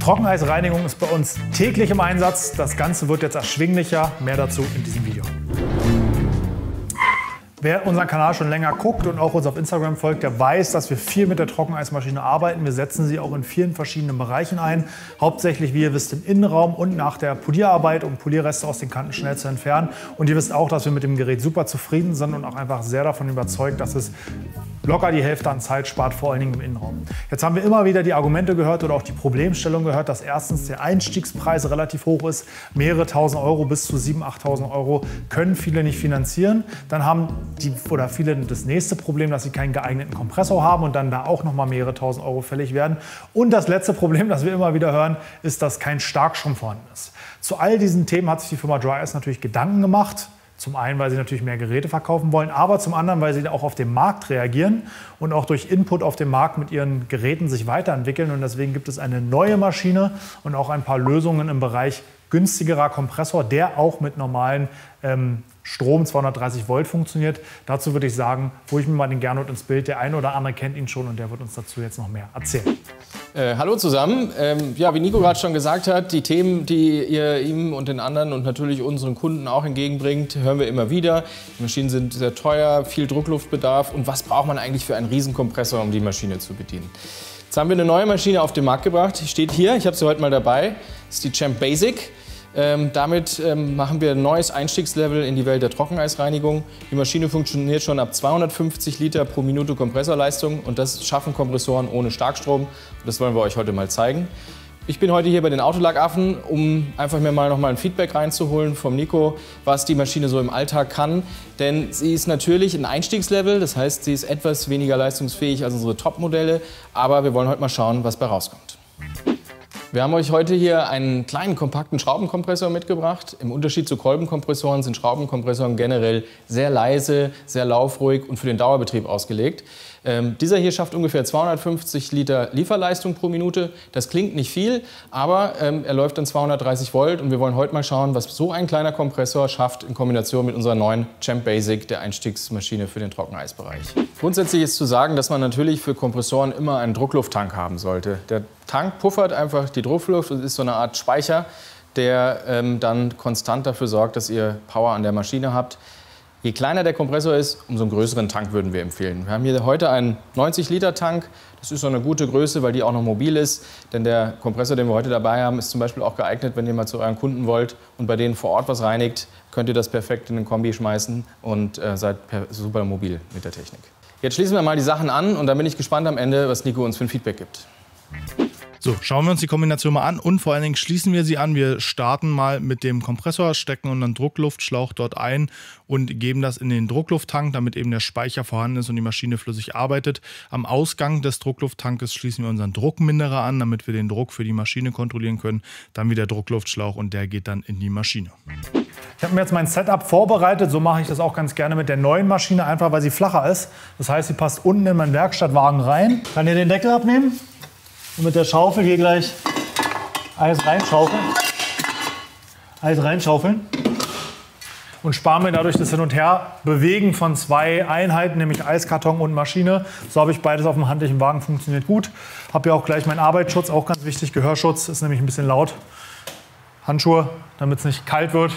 Trockeneisreinigung ist bei uns täglich im Einsatz. Das Ganze wird jetzt erschwinglicher. Mehr dazu in diesem Video. Wer unseren Kanal schon länger guckt und auch uns auf Instagram folgt, der weiß, dass wir viel mit der Trockeneismaschine arbeiten. Wir setzen sie auch in vielen verschiedenen Bereichen ein. Hauptsächlich, wie ihr wisst, im Innenraum und nach der Polierarbeit, um Polierreste aus den Kanten schnell zu entfernen. Und ihr wisst auch, dass wir mit dem Gerät super zufrieden sind und auch einfach sehr davon überzeugt, dass es locker die Hälfte an Zeit spart, vor allen Dingen im Innenraum. Jetzt haben wir immer wieder die Argumente gehört oder auch die Problemstellung gehört, dass erstens der Einstiegspreis relativ hoch ist. Mehrere tausend Euro bis zu 7.000, 8.000 Euro können viele nicht finanzieren. Dann haben viele das nächste Problem, dass sie keinen geeigneten Kompressor haben und dann da auch noch mal mehrere tausend Euro fällig werden. Und das letzte Problem, das wir immer wieder hören, ist, dass kein Starkstrom vorhanden ist. Zu all diesen Themen hat sich die Firma Dry-Ice natürlich Gedanken gemacht. Zum einen, weil sie natürlich mehr Geräte verkaufen wollen, aber zum anderen, weil sie auch auf den Markt reagieren und auch durch Input auf dem Markt mit ihren Geräten sich weiterentwickeln. Und deswegen gibt es eine neue Maschine und auch ein paar Lösungen im Bereich günstigerer Kompressor, der auch mit normalen Strom 230 Volt funktioniert. Dazu würde ich sagen, hole ich mir mal den Gernot ins Bild. Der eine oder andere kennt ihn schon und der wird uns dazu jetzt noch mehr erzählen. Hallo zusammen. Ja, wie Nico gerade schon gesagt hat, die Themen, die ihr ihm und den anderen und natürlich unseren Kunden auch entgegenbringt, hören wir immer wieder. Die Maschinen sind sehr teuer, viel Druckluftbedarf und was braucht man eigentlich für einen Riesenkompressor, um die Maschine zu bedienen? Jetzt haben wir eine neue Maschine auf den Markt gebracht. Die steht hier, ich habe sie heute mal dabei. Das ist die Champ Basic. Damit machen wir ein neues Einstiegslevel in die Welt der Trockeneisreinigung. Die Maschine funktioniert schon ab 250 Liter pro Minute Kompressorleistung und das schaffen Kompressoren ohne Starkstrom. Und das wollen wir euch heute mal zeigen. Ich bin heute hier bei den Autolack-Affen, um einfach mir mal nochmal ein Feedback reinzuholen vom Nico, was die Maschine so im Alltag kann. Denn sie ist natürlich ein Einstiegslevel, das heißt, sie ist etwas weniger leistungsfähig als unsere Top-Modelle. Aber wir wollen heute mal schauen, was bei rauskommt. Wir haben euch heute hier einen kleinen, kompakten Schraubenkompressor mitgebracht. Im Unterschied zu Kolbenkompressoren sind Schraubenkompressoren generell sehr leise, sehr laufruhig und für den Dauerbetrieb ausgelegt. Dieser hier schafft ungefähr 250 Liter Lieferleistung pro Minute. Das klingt nicht viel, aber er läuft dann 230 Volt und wir wollen heute mal schauen, was so ein kleiner Kompressor schafft in Kombination mit unserer neuen Champ Basic, der Einstiegsmaschine für den Trockeneisbereich. Grundsätzlich ist zu sagen, dass man natürlich für Kompressoren immer einen Drucklufttank haben sollte. Der Tank puffert einfach die Druckluft und ist so eine Art Speicher, der dann konstant dafür sorgt, dass ihr Power an der Maschine habt. Je kleiner der Kompressor ist, umso einen größeren Tank würden wir empfehlen. Wir haben hier heute einen 90-Liter-Tank. Das ist so eine gute Größe, weil die auch noch mobil ist. Denn der Kompressor, den wir heute dabei haben, ist zum Beispiel auch geeignet, wenn ihr mal zu euren Kunden wollt und bei denen vor Ort was reinigt, könnt ihr das perfekt in den Kombi schmeißen und seid super mobil mit der Technik. Jetzt schließen wir mal die Sachen an und dann bin ich gespannt am Ende, was Nico uns für ein Feedback gibt. So, schauen wir uns die Kombination mal an und vor allen Dingen schließen wir sie an. Wir starten mal mit dem Kompressor, stecken unseren Druckluftschlauch dort ein und geben das in den Drucklufttank, damit eben der Speicher vorhanden ist und die Maschine flüssig arbeitet. Am Ausgang des Drucklufttankes schließen wir unseren Druckminderer an, damit wir den Druck für die Maschine kontrollieren können. Dann wieder Druckluftschlauch und der geht dann in die Maschine. Ich habe mir jetzt mein Setup vorbereitet, so mache ich das auch ganz gerne mit der neuen Maschine, einfach weil sie flacher ist. Das heißt, sie passt unten in meinen Werkstattwagen rein. Kann hier den Deckel abnehmen und mit der Schaufel hier gleich Eis reinschaufeln. Und spare mir dadurch das Hin- und Her-Bewegen von zwei Einheiten, nämlich Eiskarton und Maschine. So habe ich beides auf dem handlichen Wagen, funktioniert gut. Habe ja auch gleich meinen Arbeitsschutz, auch ganz wichtig, Gehörschutz, ist nämlich ein bisschen laut. Handschuhe, damit es nicht kalt wird.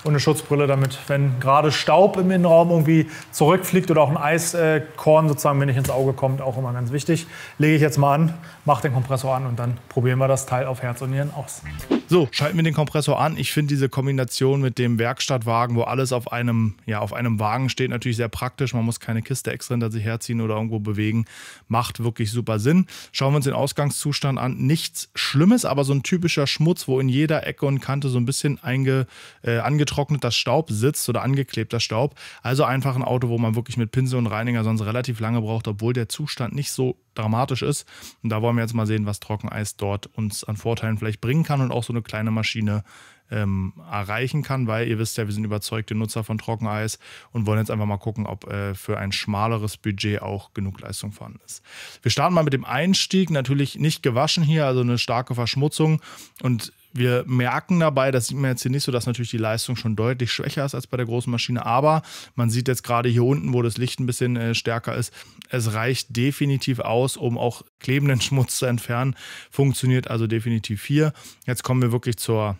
Und eine Schutzbrille, damit, wenn gerade Staub im Innenraum irgendwie zurückfliegt oder auch ein Eiskorn sozusagen mir nicht ins Auge kommt, auch immer ganz wichtig. Lege ich jetzt mal an, mache den Kompressor an und dann probieren wir das Teil auf Herz und Nieren aus. So, schalten wir den Kompressor an. Ich finde diese Kombination mit dem Werkstattwagen, wo alles auf einem Wagen steht, natürlich sehr praktisch. Man muss keine Kiste extra hinter sich herziehen oder irgendwo bewegen. Macht wirklich super Sinn. Schauen wir uns den Ausgangszustand an. Nichts Schlimmes, aber so ein typischer Schmutz, wo in jeder Ecke und Kante so ein bisschen angetrockneter Staub sitzt oder angeklebter Staub. Also einfach ein Auto, wo man wirklich mit Pinsel und Reiniger sonst relativ lange braucht, obwohl der Zustand nicht so dramatisch ist. Und da wollen wir jetzt mal sehen, was Trockeneis dort uns an Vorteilen vielleicht bringen kann und auch so eine kleine Maschine erreichen kann, weil ihr wisst ja, wir sind überzeugte Nutzer von Trockeneis und wollen jetzt einfach mal gucken, ob für ein schmaleres Budget auch genug Leistung vorhanden ist. Wir starten mal mit dem Einstieg, natürlich nicht gewaschen hier, also eine starke Verschmutzung und Wir merken dabei, das sieht man jetzt hier nicht so, dass natürlich die Leistung schon deutlich schwächer ist als bei der großen Maschine, aber man sieht jetzt gerade hier unten, wo das Licht ein bisschen stärker ist, es reicht definitiv aus, um auch klebenden Schmutz zu entfernen. Funktioniert also definitiv hier. Jetzt kommen wir wirklich zum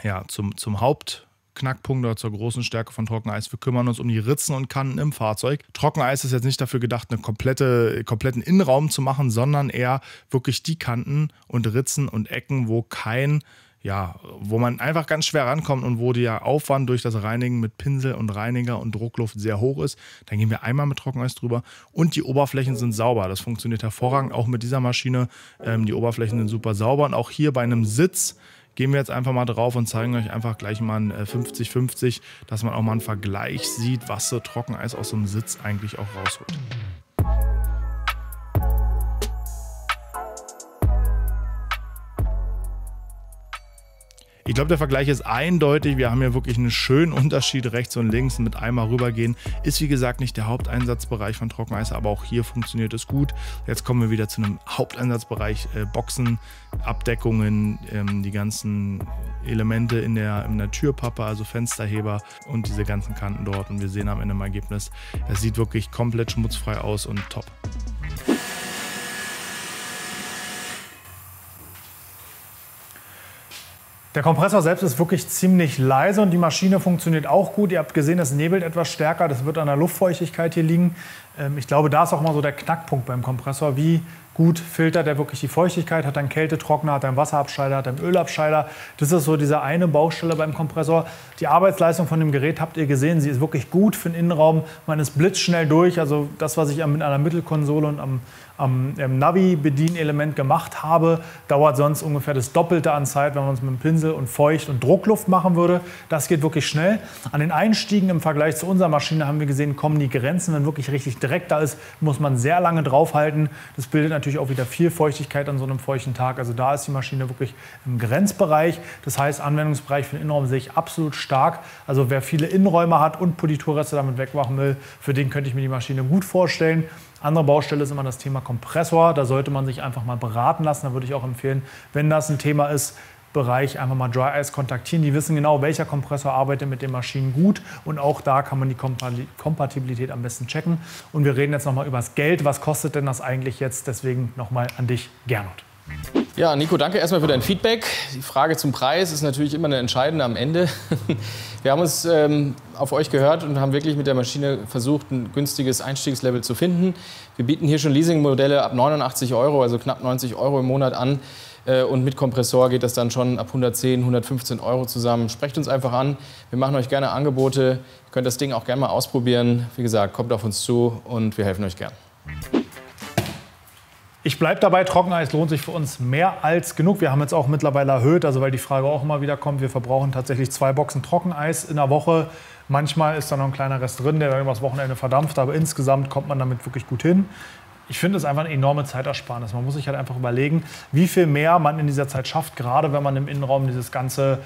Hauptknackpunkt oder zur großen Stärke von Trockeneis. Wir kümmern uns um die Ritzen und Kanten im Fahrzeug. Trockeneis ist jetzt nicht dafür gedacht, einen kompletten Innenraum zu machen, sondern eher wirklich die Kanten und Ritzen und Ecken, wo man einfach ganz schwer rankommt und wo der Aufwand durch das Reinigen mit Pinsel und Reiniger und Druckluft sehr hoch ist. Dann gehen wir einmal mit Trockeneis drüber und die Oberflächen sind sauber. Das funktioniert hervorragend, auch mit dieser Maschine. Die Oberflächen sind super sauber und auch hier bei einem Sitz gehen wir jetzt einfach mal drauf und zeigen euch einfach gleich mal ein 50-50, dass man auch mal einen Vergleich sieht, was so Trockeneis aus so einem Sitz eigentlich auch rausholt. Ich glaube, der Vergleich ist eindeutig. Wir haben hier wirklich einen schönen Unterschied rechts und links mit einmal rübergehen. Ist wie gesagt nicht der Haupteinsatzbereich von Trockeneis, aber auch hier funktioniert es gut. Jetzt kommen wir wieder zu einem Haupteinsatzbereich, Boxen, Abdeckungen, die ganzen Elemente in der Türpappe, also Fensterheber und diese ganzen Kanten dort. Und wir sehen am Ende im Ergebnis, es sieht wirklich komplett schmutzfrei aus und top. Der Kompressor selbst ist wirklich ziemlich leise und die Maschine funktioniert auch gut. Ihr habt gesehen, es nebelt etwas stärker. Das wird an der Luftfeuchtigkeit hier liegen. Ich glaube, da ist auch mal so der Knackpunkt beim Kompressor. Wie gut filtert er wirklich die Feuchtigkeit? Hat er einen Kältetrockner, hat er einen Wasserabscheider, hat er einen Ölabscheider? Das ist so diese eine Baustelle beim Kompressor. Die Arbeitsleistung von dem Gerät habt ihr gesehen. Sie ist wirklich gut für den Innenraum. Man ist blitzschnell durch. Also das, was ich mit einer Mittelkonsole und am Navi-Bedienelement gemacht habe, dauert sonst ungefähr das Doppelte an Zeit, wenn man es mit dem Pinsel und Feucht- und Druckluft machen würde. Das geht wirklich schnell. An den Einstiegen im Vergleich zu unserer Maschine haben wir gesehen, kommen die Grenzen. Wenn wirklich richtig Dreck da ist, muss man sehr lange draufhalten. Das bildet natürlich auch wieder viel Feuchtigkeit an so einem feuchten Tag. Also da ist die Maschine wirklich im Grenzbereich. Das heißt, Anwendungsbereich für den Innenraum sehe ich absolut stark. Also wer viele Innenräume hat und Politurreste damit wegmachen will, für den könnte ich mir die Maschine gut vorstellen. Andere Baustelle ist immer das Thema Kompressor. Da sollte man sich einfach mal beraten lassen. Da würde ich auch empfehlen, wenn das ein Thema ist, Bereich einfach mal Dry Ice kontaktieren. Die wissen genau, welcher Kompressor arbeitet mit den Maschinen gut. Und auch da kann man die Kompatibilität am besten checken. Und wir reden jetzt nochmal über das Geld. Was kostet denn das eigentlich jetzt? Deswegen nochmal an dich, Gernot. Ja, Nico, danke erstmal für dein Feedback. Die Frage zum Preis ist natürlich immer eine entscheidende am Ende. Wir haben uns auf euch gehört und haben wirklich mit der Maschine versucht, ein günstiges Einstiegslevel zu finden. Wir bieten hier schon Leasingmodelle ab 89 €, also knapp 90 € im Monat an. Und mit Kompressor geht das dann schon ab 110, 115 € zusammen. Sprecht uns einfach an. Wir machen euch gerne Angebote. Ihr könnt das Ding auch gerne mal ausprobieren. Wie gesagt, kommt auf uns zu und wir helfen euch gern. Ich bleibe dabei, Trockeneis lohnt sich für uns mehr als genug. Wir haben jetzt auch mittlerweile erhöht, also weil die Frage auch immer wieder kommt, wir verbrauchen tatsächlich 2 Boxen Trockeneis in der Woche. Manchmal ist da noch ein kleiner Rest drin, der dann übers Wochenende verdampft, aber insgesamt kommt man damit wirklich gut hin. Ich finde es einfach eine enorme Zeitersparnis. Man muss sich halt einfach überlegen, wie viel mehr man in dieser Zeit schafft, gerade wenn man im Innenraum dieses ganze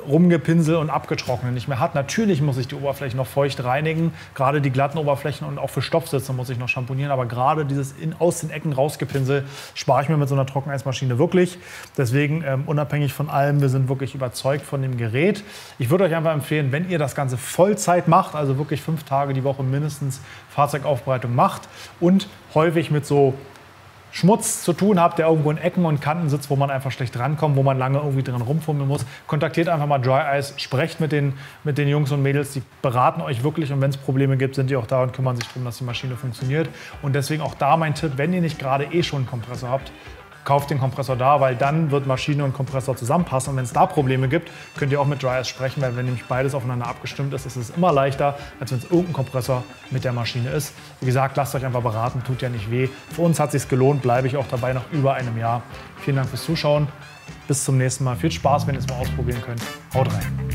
Rumgepinsel und Abgetrocknet nicht mehr hat. Natürlich muss ich die Oberflächen noch feucht reinigen, gerade die glatten Oberflächen, und auch für Stoffsitze muss ich noch schamponieren, aber gerade dieses aus den Ecken rausgepinsel spare ich mir mit so einer Trockeneismaschine wirklich. Deswegen unabhängig von allem, wir sind wirklich überzeugt von dem Gerät. Ich würde euch einfach empfehlen, wenn ihr das Ganze Vollzeit macht, also wirklich 5 Tage die Woche mindestens Fahrzeugaufbereitung macht und häufig mit so Schmutz zu tun habt, der irgendwo in Ecken und Kanten sitzt, wo man einfach schlecht rankommt, wo man lange irgendwie drin rumfummeln muss, kontaktiert einfach mal Dry Ice, sprecht mit den Jungs und Mädels, die beraten euch wirklich, und wenn es Probleme gibt, sind die auch da und kümmern sich darum, dass die Maschine funktioniert. Und deswegen auch da mein Tipp, wenn ihr nicht gerade schon einen Kompressor habt, kauft den Kompressor da, weil dann wird Maschine und Kompressor zusammenpassen. Und wenn es da Probleme gibt, könnt ihr auch mit Dry Ice sprechen, weil wenn nämlich beides aufeinander abgestimmt ist, ist es immer leichter, als wenn es irgendein Kompressor mit der Maschine ist. Wie gesagt, lasst euch einfach beraten, tut ja nicht weh. Für uns hat es sich gelohnt, bleibe ich auch dabei nach über einem Jahr. Vielen Dank fürs Zuschauen. Bis zum nächsten Mal. Viel Spaß, wenn ihr es mal ausprobieren könnt. Haut rein.